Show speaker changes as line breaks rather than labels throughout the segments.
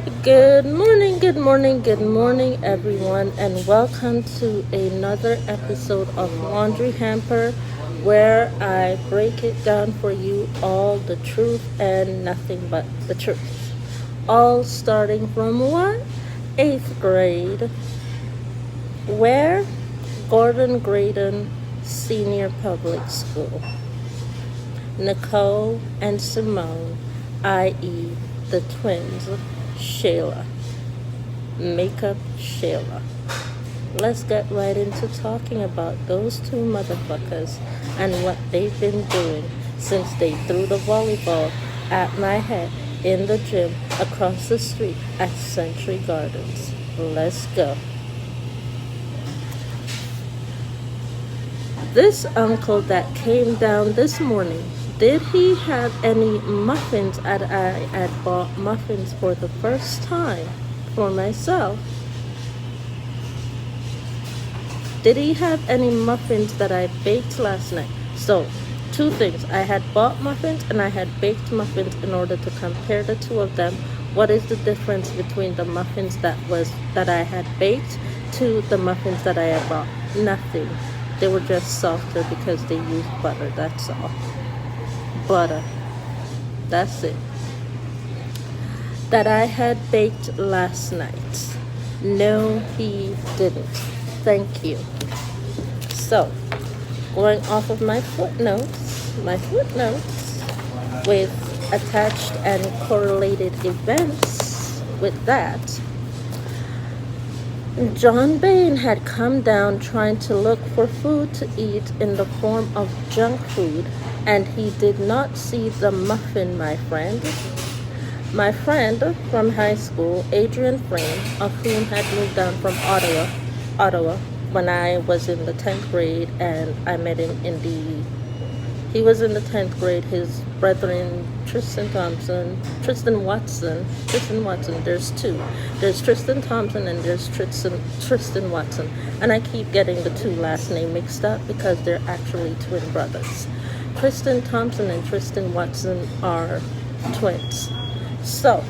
Good morning, good morning, good morning, everyone, and welcome to another episode of Laundry Hamper where I break it down for you all the truth and nothing but the truth. All starting from what? Eighth grade, where? Gordon Graydon Senior Public School. Nicole and Simone, i.e., the twins, Shayla. Makeup Shayla. Let's get right into talking about those two motherfuckers and what they've been doing since they threw the volleyball at my head in the gym across the street at Century Gardens. Let's go. This uncle that came down this morning, did he have any muffins? I had bought muffins for the first time for myself. Did he have any muffins that I baked last night? So, two things. I had bought muffins and I had baked muffins in order to compare the two of them. What is the difference between the muffins that I had baked to the muffins that I had bought? Nothing. They were just softer because they used butter, that's all. Butter. That's it. That I had baked last night. No, he didn't. Thank you. So, going off of my footnotes with attached and correlated events with that, John Bain had come down trying to look for food to eat in the form of junk food, and he did not see the muffin, my friend. My friend from high school, Adrian Frame, of whom had moved down from Ottawa, when I was in the 10th grade, and I met him he was in the 10th grade, his brethren, Tristan Watson, there's two. There's Tristan Thompson and there's Tristan Watson. And I keep getting the two last name mixed up because they're actually twin brothers. Tristan Thompson and Tristan Watson are twins. So,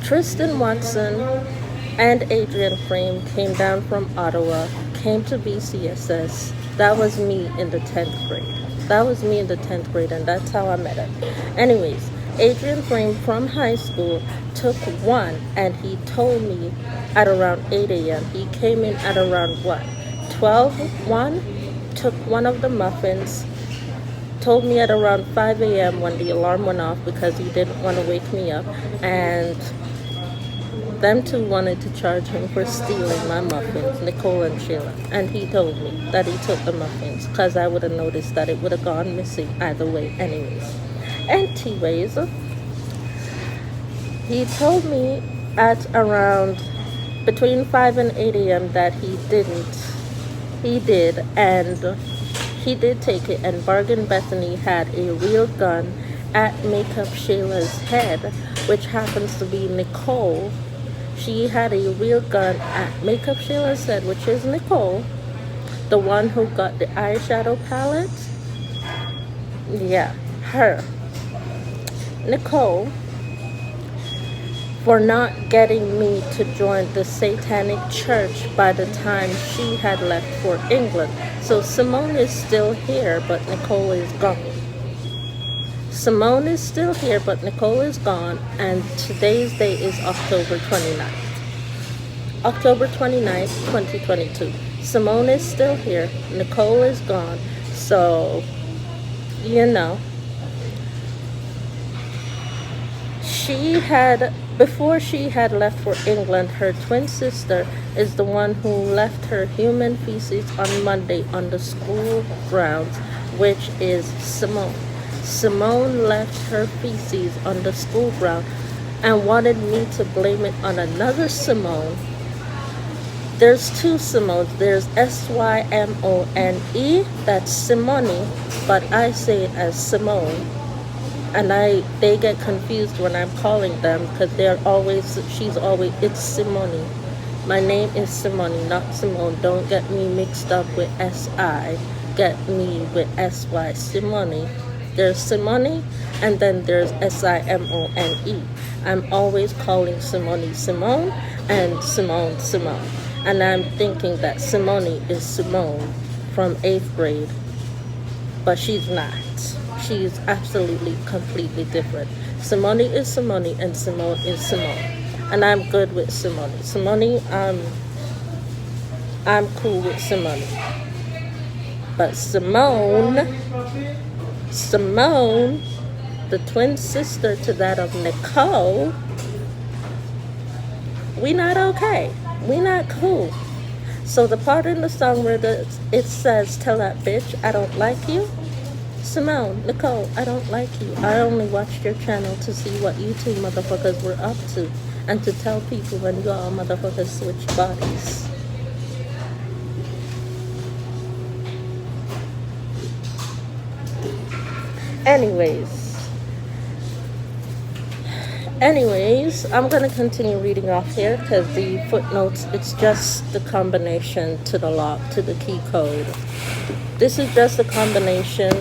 Tristan Watson and Adrian Frame came down from Ottawa, came to BCSS. That was me in the 10th grade. And that's how I met him. Anyways, Adrian Frame from high school took one, and he told me at around 8 a.m. He came in at around what? 12:01, took one of the muffins, told me at around 5 a.m. when the alarm went off because he didn't want to wake me up, and them two wanted to charge him for stealing my muffins, Nicole and Shayla. And he told me that he took the muffins because I would have noticed that it would have gone missing either way anyways. He told me at around between 5 and 8 a.m. that he didn't. He did, and he did take it, and Bargain Bethany had a real gun at Makeup Shayla's head, which happens to be Nicole. She had a real gun at Makeup Shayla's head, which is Nicole, the one who got the eyeshadow palette. Yeah, her. Nicole, for not getting me to join the Satanic Church by the time she had left for England. So Simone is still here, but Nicole is gone. Simone is still here, but Nicole is gone, and today's date is October 29th. October 29th, 2022. Simone is still here. Nicole is gone. So, before she had left for England, her twin sister is the one who left her human feces on Monday on the school grounds, which is Simone. Simone left her feces on the school ground and wanted me to blame it on another Simone. There's two Simones. There's Simone, that's Simone, but I say it as Simone. And they get confused when I'm calling them because it's Simone. My name is Simone, not Simone. Don't get me mixed up with S-I. Get me with S-Y, Simone. There's Simone, and then there's Simone. I'm always calling Simone Simone and Simone Simone. And I'm thinking that Simone is Simone from 8th grade, but she's not. She's absolutely, completely different. Simone is Simone and Simone is Simone. And I'm good with Simone. Simone, I'm cool with Simone. But Simone, the twin sister to that of Nicole, we not okay. We not cool. So the part in the song where it says, tell that bitch I don't like you. Simone, Nicole, I don't like you. I only watched your channel to see what you two motherfuckers were up to. And to tell people when y'all motherfuckers switch bodies. Anyways, I'm going to continue reading off here because the footnotes, it's just the combination to the lock, to the key code. This is just a combination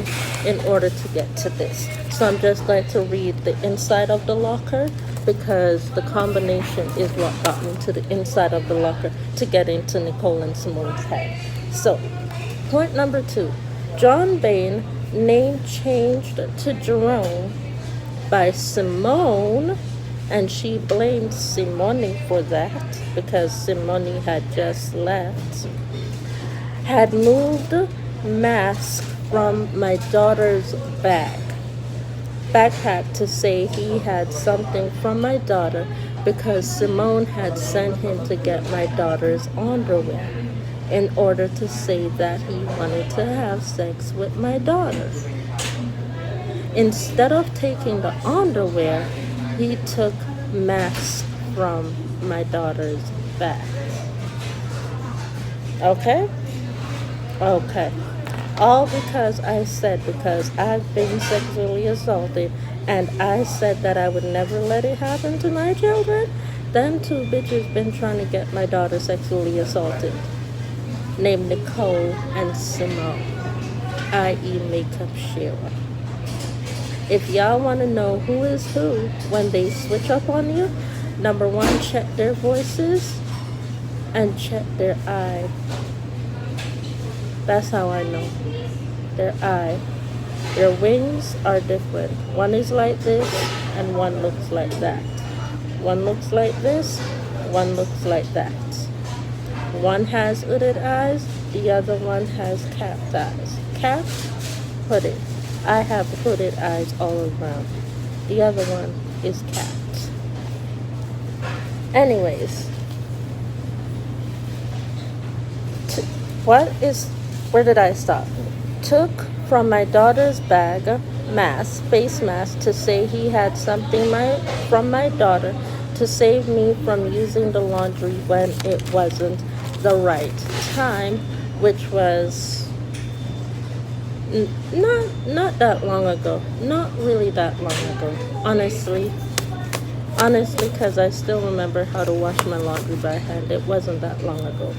in order to get to this. So I'm just going to read the inside of the locker because the combination is what got me to the inside of the locker to get into Nicole and Simone's head. So, point number 2. John Bain, name changed to Jerome by Simone, and she blamed Simone for that because Simone had just left, had moved mask from my daughter's backpack to say he had something from my daughter because Simone had sent him to get my daughter's underwear in order to say that he wanted to have sex with my daughter. Instead of taking the underwear, he took mask from my daughter's back. Okay? Okay. All because I've been sexually assaulted and I said that I would never let it happen to my children. Them two bitches been trying to get my daughter sexually assaulted. Named Nicole and Simone, i.e. Makeup Shayla. If y'all want to know who is who when they switch up on you, number 1, check their voices and check their eye. That's how I know. Their eye. Their wings are different. One is like this and one looks like that. One looks like this, one looks like that. One has hooded eyes, the other one has capped eyes. Capped, hooded. I have hooded eyes all around. The other one is capped. Anyways, where did I stop? Took from my daughter's bag face mask to say he had something from my daughter to save me from using the laundry when it wasn't the right time, which was not that long ago. Not really that long ago, honestly, because I still remember how to wash my laundry by hand. It wasn't that long ago.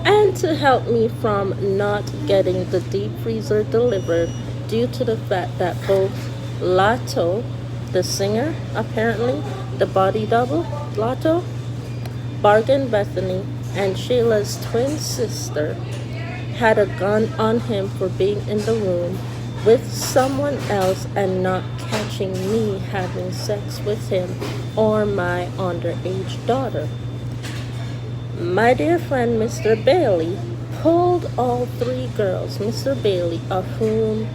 And to help me from not getting the deep freezer delivered due to the fact that both Lato, the singer, apparently, the body double, Lato, Bargain Bethany, and Shayla's twin sister had a gun on him for being in the room with someone else and not catching me having sex with him or my underage daughter. My dear friend Mr. Bailey pulled all 3 girls, Mr. Bailey, of whom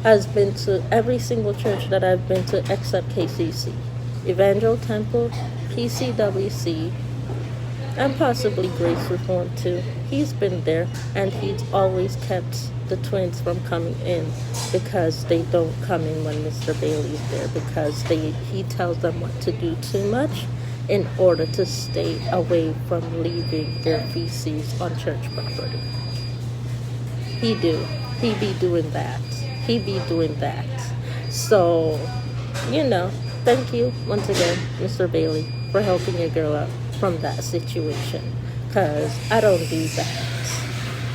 has been to every single church that I've been to except KCC, Evangel Temple, PCWC, and possibly Grace Reform too. He's been there and he's always kept the twins from coming in because they don't come in when Mr. Bailey's there because he tells them what to do too much in order to stay away from leaving their feces on church property. He be doing that. So, thank you once again, Mr. Bailey, for helping your girl out from that situation. Because I don't do that.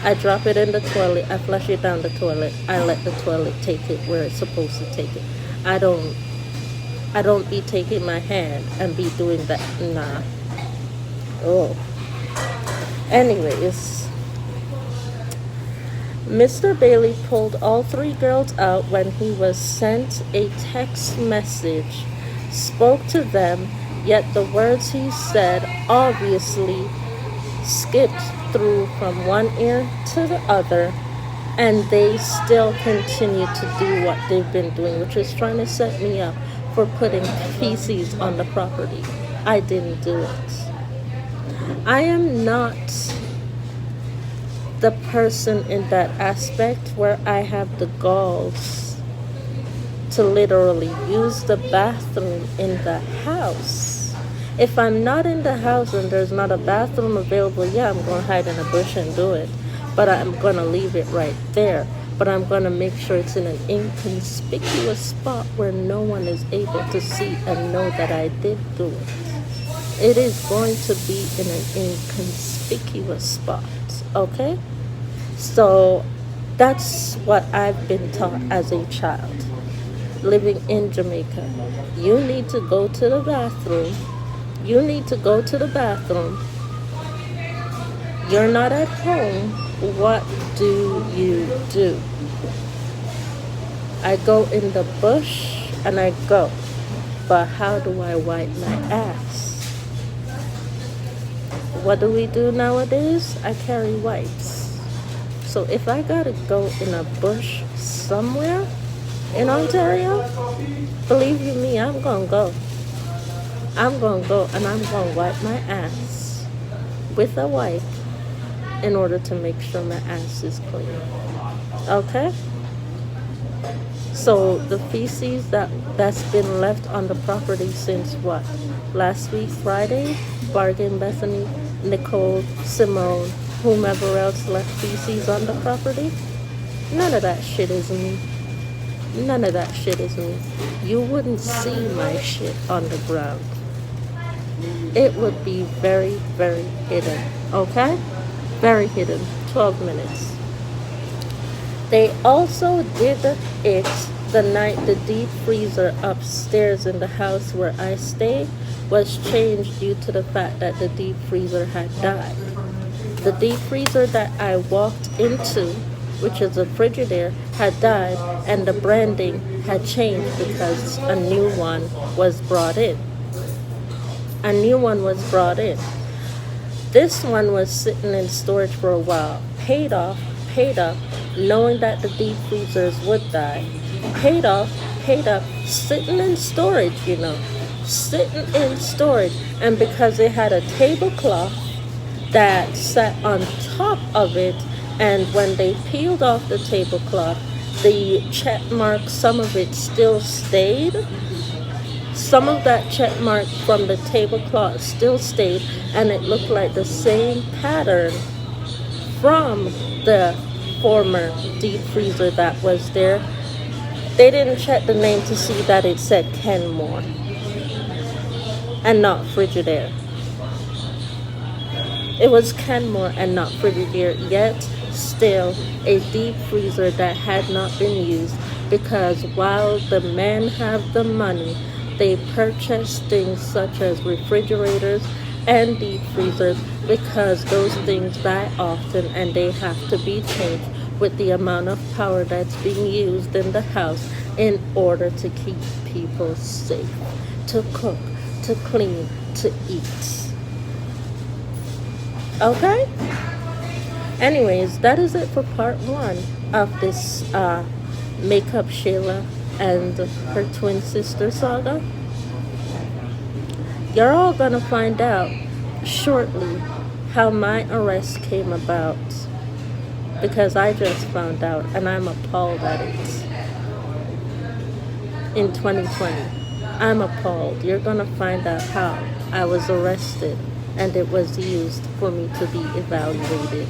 I drop it in the toilet. I flush it down the toilet. I let the toilet take it where it's supposed to take it. I don't. I don't be taking my hand and be doing that. Nah. Oh. Anyways, Mr. Bailey pulled all three girls out when he was sent a text message, spoke to them, yet the words he said obviously skipped through from one ear to the other, and they still continue to do what they've been doing, which is trying to set me up for putting feces on the property. I didn't do it. I am not the person in that aspect where I have the galls to literally use the bathroom in the house. If I'm not in the house and there's not a bathroom available, yeah, I'm going to hide in a bush and do it. But I'm going to leave it right there. But I'm going to make sure it's in an inconspicuous spot where no one is able to see and know that I did do it. It is going to be in an inconspicuous spot, okay? So that's what I've been taught as a child living in Jamaica. You need to go to the bathroom. You need to go to the bathroom. You're not at home. What do you do? I go in the bush and I go. But how do I wipe my ass? What do we do nowadays? I carry wipes. So if I gotta go in a bush somewhere in Ontario, believe you me, I'm gonna go. I'm gonna go and I'm gonna wipe my ass with a wipe in order to make sure my ass is clean. Okay? So the feces that's been left on the property since what? Last week, Friday? Bargain, Bethany, Nicole, Simone, whomever else left feces on the property? None of that shit is me. None of that shit is me. You wouldn't see my shit on the ground. It would be very, very hidden. Okay? Very hidden. 12 minutes. They also did it the night the deep freezer upstairs in the house where I stay was changed due to the fact that the deep freezer had died. The deep freezer that I walked into, which is a Frigidaire, had died, and the branding had changed because a new one was brought in. A new one was brought in. This one was sitting in storage for a while. Paid up, knowing that the deep freezers would die. Paid up, sitting in storage, sitting in storage. And because it had a tablecloth that sat on top of it, and when they peeled off the tablecloth, the check mark, some of it still stayed. Some of that check mark from the tablecloth still stayed, and it looked like the same pattern from the former deep freezer that was there. They didn't check the name to see that it said Kenmore and not Frigidaire. It was Kenmore and not Frigidaire, yet still a deep freezer that had not been used, because while the men have the money, they purchase things such as refrigerators and deep freezers because those things die often and they have to be changed with the amount of power that's being used in the house in order to keep people safe, to cook, to clean, to eat. Okay? Anyways, that is it for part 1 of this Makeup Shayla and her twin sister saga. You're all gonna find out shortly how my arrest came about, because I just found out and I'm appalled at it. In 2020, I'm appalled. You're gonna find out how I was arrested and it was used for me to be evaluated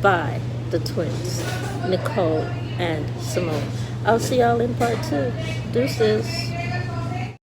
by the twins, Nicole and Simone. I'll see y'all in part 2. Deuces.